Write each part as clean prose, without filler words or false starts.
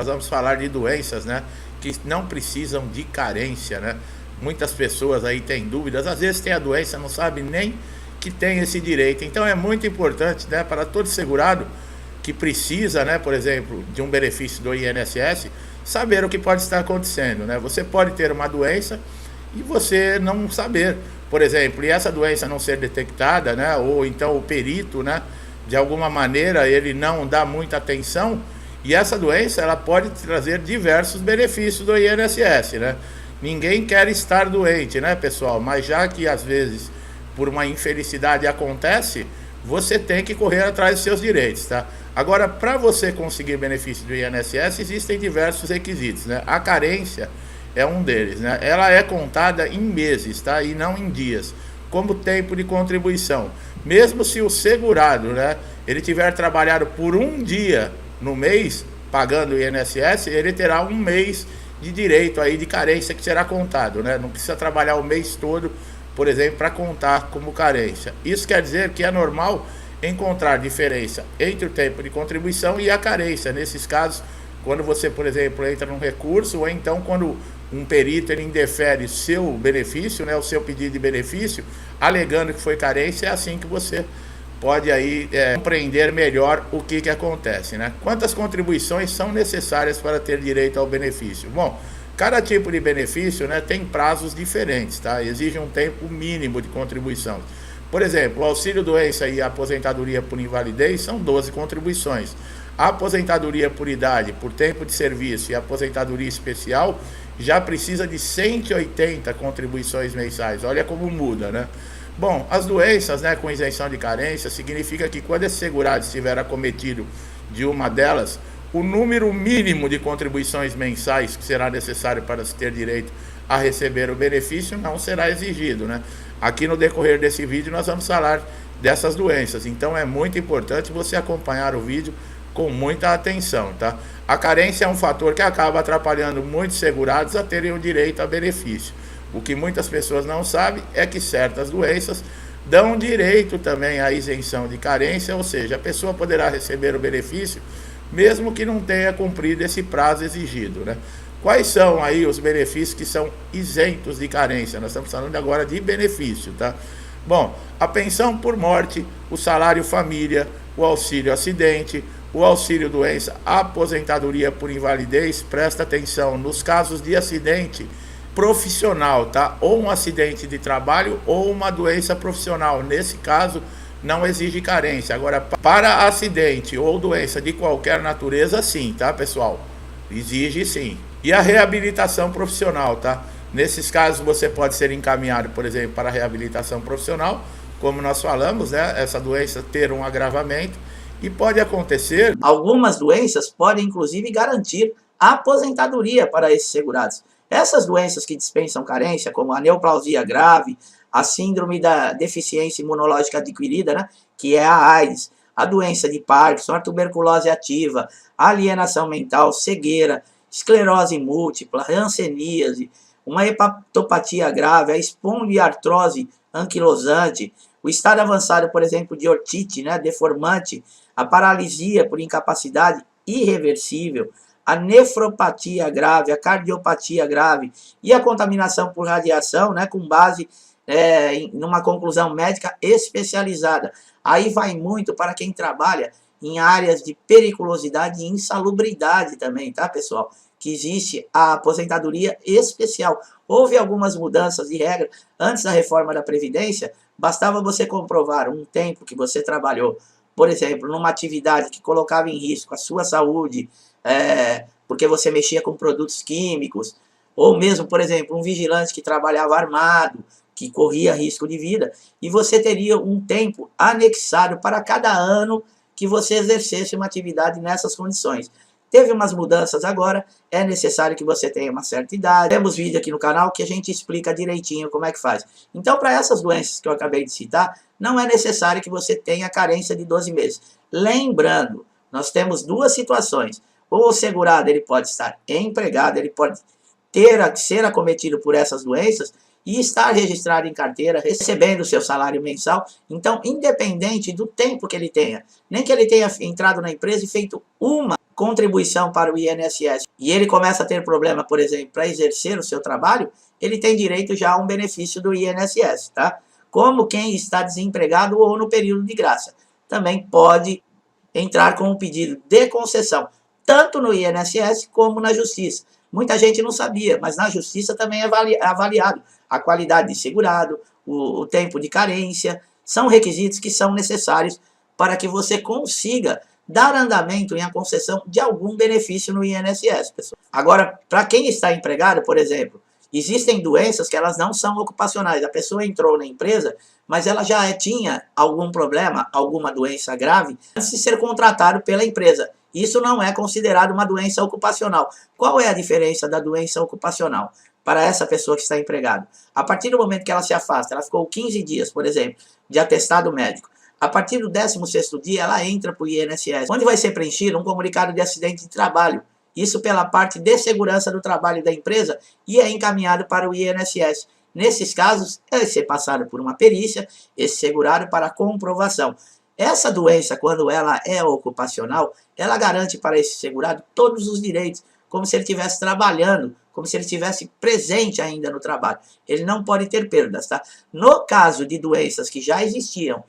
Nós vamos falar de doenças, né, que não precisam de carência, né? Muitas pessoas aí têm dúvidas, às vezes tem a doença, não sabe nem que tem esse direito. Então é muito importante, né, para todo segurado que precisa, né, por exemplo, de um benefício do INSS, saber o que pode estar acontecendo, né? Você pode ter uma doença e você não saber, por exemplo, e essa doença não ser detectada, né, ou então o perito, né, de alguma maneira ele não dá muita atenção, e essa doença ela pode trazer diversos benefícios do INSS, né? Ninguém quer estar doente, né, pessoal? Mas já que às vezes por uma infelicidade acontece, você tem que correr atrás dos seus direitos, tá? Agora, para você conseguir benefício do INSS, existem diversos requisitos, né? A carência é um deles, né? Ela é contada em meses, tá? E não em dias, como tempo de contribuição. Mesmo se o segurado, né, ele tiver trabalhado por um dia no mês, pagando o INSS, ele terá um mês de direito aí de carência que será contado, né? Não precisa trabalhar o mês todo, por exemplo, para contar como carência. Isso quer dizer que é normal encontrar diferença entre o tempo de contribuição e a carência. Nesses casos, quando você, por exemplo, entra num recurso, ou então quando um perito ele indefere seu benefício, né, o seu pedido de benefício, alegando que foi carência, é assim que você pode aí compreender melhor o que acontece, né? Quantas contribuições são necessárias para ter direito ao benefício? Bom, cada tipo de benefício, né, tem prazos diferentes, tá? Exige um tempo mínimo de contribuição. Por exemplo, o auxílio-doença e a aposentadoria por invalidez são 12 contribuições. A aposentadoria por idade, por tempo de serviço e a aposentadoria especial já precisa de 180 contribuições mensais. Olha como muda, né? Bom, as doenças, né, com isenção de carência significa que quando esse segurado estiver acometido de uma delas, o número mínimo de contribuições mensais que será necessário para se ter direito a receber o benefício não será exigido, né? Aqui no decorrer desse vídeo nós vamos falar dessas doenças, então é muito importante você acompanhar o vídeo com muita atenção, tá? A carência é um fator que acaba atrapalhando muitos segurados a terem o direito a benefício. O que muitas pessoas não sabem é que certas doenças dão direito também à isenção de carência, ou seja, a pessoa poderá receber o benefício mesmo que não tenha cumprido esse prazo exigido, né? Quais são aí os benefícios que são isentos de carência? Nós estamos falando agora de benefício, tá? Bom, a pensão por morte, o salário família, o auxílio acidente, o auxílio doença, a aposentadoria por invalidez, presta atenção, nos casos de acidente profissional, tá? Ou um acidente de trabalho ou uma doença profissional. Nesse caso, não exige carência. Agora, para acidente ou doença de qualquer natureza, sim, tá, pessoal? Exige sim. E a reabilitação profissional, tá? Nesses casos, você pode ser encaminhado, por exemplo, para a reabilitação profissional, como nós falamos, né? Essa doença ter um agravamento e pode acontecer. Algumas doenças podem, inclusive, garantir a aposentadoria para esses segurados. Essas doenças que dispensam carência, como a neoplasia grave, a síndrome da deficiência imunológica adquirida, né, que é a AIDS, a doença de Parkinson, a tuberculose ativa, a alienação mental, cegueira, esclerose múltipla, hanseníase, uma hepatopatia grave, a espondiartrose anquilosante, o estado avançado, por exemplo, de ortite, né, deformante, a paralisia por incapacidade irreversível, a nefropatia grave, a cardiopatia grave e a contaminação por radiação, né, com base numa conclusão médica especializada. Aí vai muito para quem trabalha em áreas de periculosidade e insalubridade também, tá, pessoal? Que existe a aposentadoria especial. Houve algumas mudanças de regra antes da reforma da Previdência, bastava você comprovar um tempo que você trabalhou, por exemplo, numa atividade que colocava em risco a sua saúde, porque você mexia com produtos químicos, ou mesmo, por exemplo, um vigilante que trabalhava armado, que corria risco de vida, e você teria um tempo anexado para cada ano que você exercesse uma atividade nessas condições. Teve umas mudanças agora, é necessário que você tenha uma certa idade. Temos vídeo aqui no canal que a gente explica direitinho como é que faz. Então, para essas doenças que eu acabei de citar, não é necessário que você tenha carência de 12 meses. Lembrando, nós temos duas situações. Ou o segurado ele pode estar empregado, ele pode ser acometido por essas doenças e estar registrado em carteira, recebendo o seu salário mensal. Então, independente do tempo que ele tenha, nem que ele tenha entrado na empresa e feito uma contribuição para o INSS e ele começa a ter problema, por exemplo, para exercer o seu trabalho, ele tem direito já a um benefício do INSS, tá? Como quem está desempregado ou no período de graça. Também pode entrar com um pedido de concessão, tanto no INSS como na Justiça. Muita gente não sabia, mas na Justiça também é avaliado a qualidade de segurado, o tempo de carência, são requisitos que são necessários para que você consiga dar andamento em a concessão de algum benefício no INSS, pessoal. Agora, para quem está empregado, por exemplo, existem doenças que elas não são ocupacionais. A pessoa entrou na empresa, mas ela já tinha algum problema, alguma doença grave, antes de ser contratado pela empresa. Isso não é considerado uma doença ocupacional. Qual é a diferença da doença ocupacional para essa pessoa que está empregada? A partir do momento que ela se afasta, ela ficou 15 dias, por exemplo, de atestado médico. A partir do 16º dia, ela entra para o INSS, onde vai ser preenchido um comunicado de acidente de trabalho. Isso pela parte de segurança do trabalho da empresa e é encaminhado para o INSS. Nesses casos, é ser passado por uma perícia, esse segurado para comprovação. Essa doença, quando ela é ocupacional, ela garante para esse segurado todos os direitos, como se ele estivesse trabalhando, como se ele estivesse presente ainda no trabalho. Ele não pode ter perdas, tá? No caso de doenças que já existiam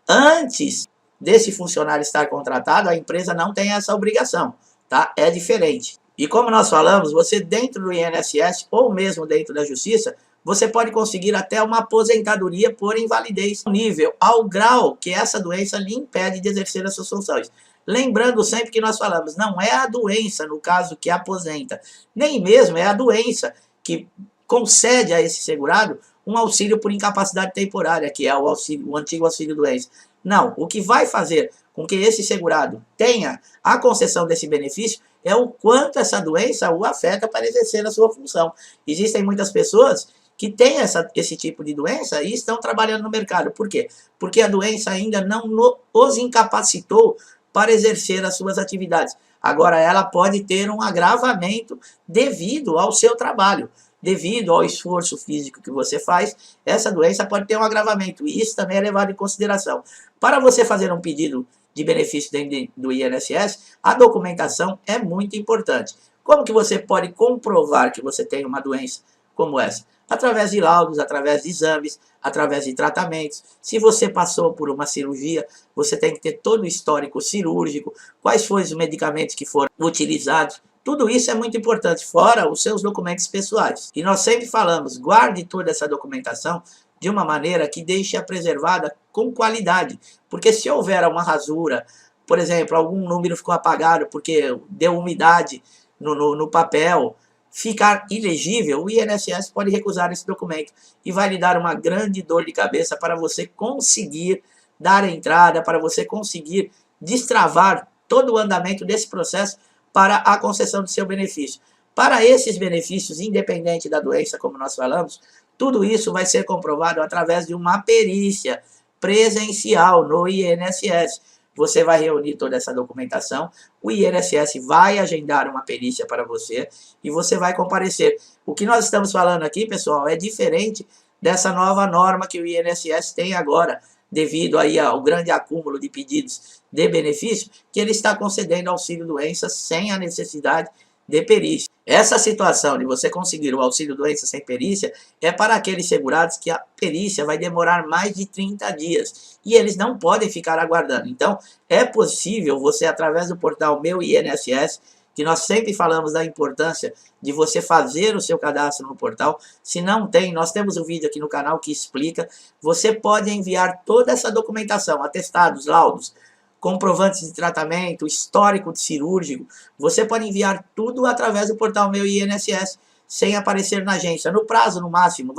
antes desse funcionário estar contratado, a empresa não tem essa obrigação, tá? É diferente. E como nós falamos, você dentro do INSS ou mesmo dentro da Justiça, você pode conseguir até uma aposentadoria por invalidez nível, ao grau que essa doença lhe impede de exercer as suas funções. Lembrando sempre que nós falamos, não é a doença, no caso, que aposenta, nem mesmo é a doença que concede a esse segurado um auxílio por incapacidade temporária, que é o antigo auxílio-doença. Não, o que vai fazer com que esse segurado tenha a concessão desse benefício é o quanto essa doença o afeta para exercer a sua função. Existem muitas pessoas que têm esse tipo de doença e estão trabalhando no mercado. Por quê? Porque a doença ainda não os incapacitou para exercer as suas atividades. Agora, ela pode ter um agravamento devido ao seu trabalho. Devido ao esforço físico que você faz, essa doença pode ter um agravamento. E isso também é levado em consideração. Para você fazer um pedido de benefício dentro do INSS, a documentação é muito importante. Como que você pode comprovar que você tem uma doença como essa? Através de laudos, através de exames, através de tratamentos. Se você passou por uma cirurgia, você tem que ter todo o histórico cirúrgico, quais foram os medicamentos que foram utilizados. Tudo isso é muito importante, fora os seus documentos pessoais. E nós sempre falamos, guarde toda essa documentação de uma maneira que deixe-a preservada com qualidade. Porque se houver uma rasura, por exemplo, algum número ficou apagado porque deu umidade no papel, ficar ilegível, o INSS pode recusar esse documento e vai lhe dar uma grande dor de cabeça para você conseguir dar entrada, para você conseguir destravar todo o andamento desse processo para a concessão do seu benefício. Para esses benefícios, independente da doença, como nós falamos, tudo isso vai ser comprovado através de uma perícia presencial no INSS. Você vai reunir toda essa documentação, o INSS vai agendar uma perícia para você e você vai comparecer. O que nós estamos falando aqui, pessoal, é diferente dessa nova norma que o INSS tem agora, devido aí ao grande acúmulo de pedidos de benefício, que ele está concedendo auxílio-doença sem a necessidade de perícia. Essa situação de você conseguir o auxílio-doença sem perícia é para aqueles segurados que a perícia vai demorar mais de 30 dias e eles não podem ficar aguardando. Então, é possível você, através do portal Meu INSS, que nós sempre falamos da importância de você fazer o seu cadastro no portal. Se não tem, nós temos um vídeo aqui no canal que explica. Você pode enviar toda essa documentação, atestados, laudos, comprovantes de tratamento, histórico de cirúrgico. Você pode enviar tudo através do portal Meu INSS, sem aparecer na agência. No prazo, no máximo,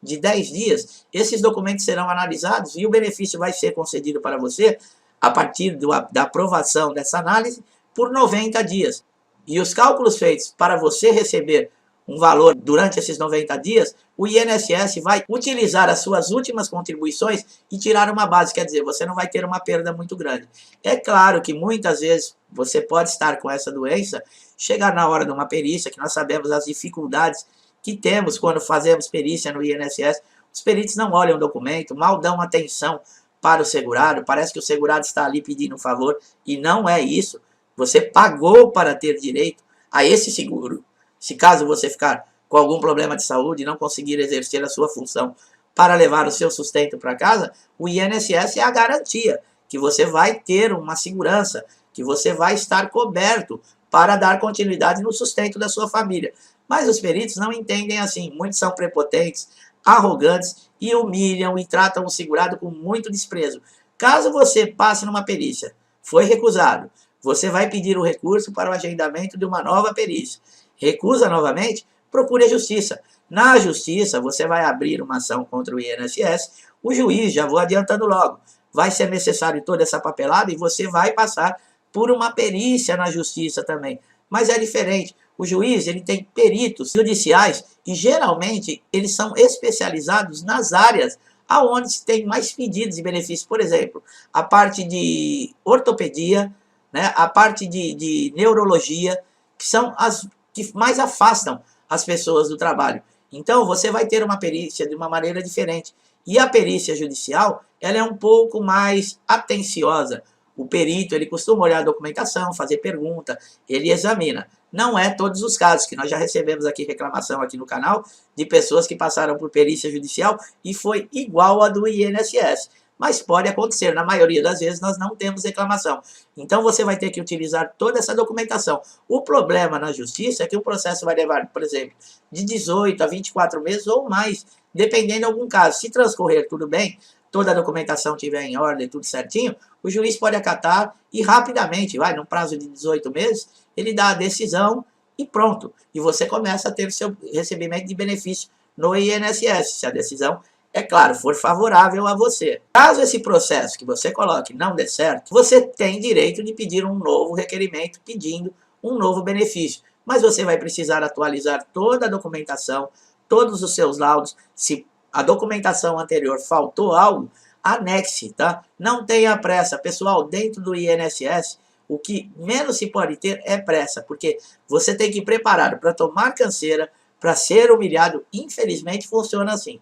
de 10 dias, esses documentos serão analisados e o benefício vai ser concedido para você, a partir da aprovação dessa análise, por 90 dias. E os cálculos feitos para você receber um valor durante esses 90 dias, o INSS vai utilizar as suas últimas contribuições e tirar uma base, quer dizer, você não vai ter uma perda muito grande. É claro que muitas vezes você pode estar com essa doença, chegar na hora de uma perícia, que nós sabemos as dificuldades que temos quando fazemos perícia no INSS, os peritos não olham o documento, mal dão atenção para o segurado, parece que o segurado está ali pedindo um favor, e não é isso. Você pagou para ter direito a esse seguro. Se caso você ficar com algum problema de saúde e não conseguir exercer a sua função para levar o seu sustento para casa, o INSS é a garantia que você vai ter uma segurança, que você vai estar coberto para dar continuidade no sustento da sua família. Mas os peritos não entendem assim. Muitos são prepotentes, arrogantes e humilham e tratam o segurado com muito desprezo. Caso você passe numa perícia, foi recusado, você vai pedir o recurso para o agendamento de uma nova perícia. Recusa novamente, procure a justiça. Na justiça, você vai abrir uma ação contra o INSS. O juiz, já vou adiantando logo, vai ser necessário toda essa papelada e você vai passar por uma perícia na justiça também. Mas é diferente. O juiz, ele tem peritos judiciais e geralmente eles são especializados nas áreas aonde se tem mais pedidos de benefícios. Por exemplo, a parte de ortopedia, né, a parte de neurologia, que são as que mais afastam as pessoas do trabalho. Então, você vai ter uma perícia de uma maneira diferente. E a perícia judicial, ela é um pouco mais atenciosa. O perito, ele costuma olhar a documentação, fazer pergunta, ele examina. Não é todos os casos, que nós já recebemos aqui reclamação aqui no canal, de pessoas que passaram por perícia judicial e foi igual a do INSS. Mas pode acontecer, na maioria das vezes nós não temos reclamação. Então você vai ter que utilizar toda essa documentação. O problema na justiça é que o processo vai levar, por exemplo, de 18 a 24 meses ou mais, dependendo de algum caso. Se transcorrer tudo bem, toda a documentação estiver em ordem, tudo certinho, o juiz pode acatar e rapidamente, num prazo de 18 meses, ele dá a decisão e pronto. E você começa a ter seu recebimento de benefício no INSS, se a decisão, é claro, for favorável a você. Caso esse processo que você coloque não dê certo, você tem direito de pedir um novo requerimento pedindo um novo benefício. Mas você vai precisar atualizar toda a documentação, todos os seus laudos. Se a documentação anterior faltou algo, anexe, tá? Não tenha pressa. Pessoal, dentro do INSS, o que menos se pode ter é pressa, porque você tem que ir preparado para tomar canseira, para ser humilhado. Infelizmente, funciona assim.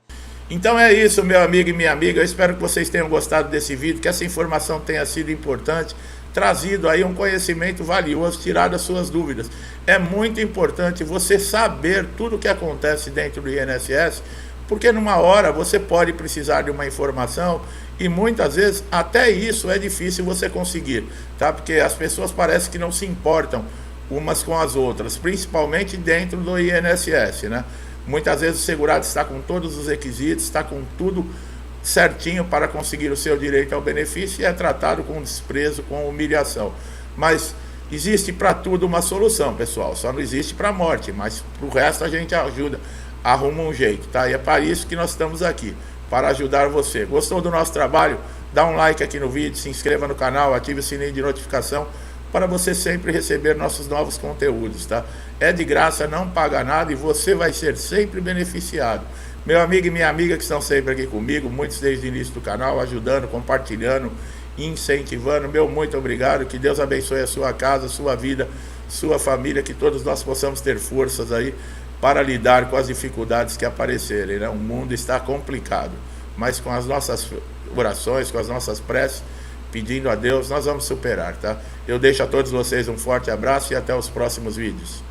Então é isso, meu amigo e minha amiga. Eu espero que vocês tenham gostado desse vídeo, que essa informação tenha sido importante, trazido aí um conhecimento valioso, tirado as suas dúvidas. É muito importante você saber tudo o que acontece dentro do INSS, porque numa hora você pode precisar de uma informação e muitas vezes até isso é difícil você conseguir, tá? Porque as pessoas parecem que não se importam umas com as outras, principalmente dentro do INSS, né? Muitas vezes o segurado está com todos os requisitos, está com tudo certinho para conseguir o seu direito ao benefício e é tratado com desprezo, com humilhação. Mas existe para tudo uma solução, pessoal. Só não existe para a morte, mas para o resto a gente ajuda, arruma um jeito, tá? E é para isso que nós estamos aqui, para ajudar você. Gostou do nosso trabalho? Dá um like aqui no vídeo, se inscreva no canal, ative o sininho de notificação para você sempre receber nossos novos conteúdos, tá? É de graça, não paga nada e você vai ser sempre beneficiado. Meu amigo e minha amiga que estão sempre aqui comigo, muitos desde o início do canal, ajudando, compartilhando, incentivando, meu muito obrigado, que Deus abençoe a sua casa, a sua vida, sua família, que todos nós possamos ter forças aí para lidar com as dificuldades que aparecerem, né? O mundo está complicado, mas com as nossas orações, com as nossas preces, pedindo a Deus, nós vamos superar, tá? Eu deixo a todos vocês um forte abraço e até os próximos vídeos.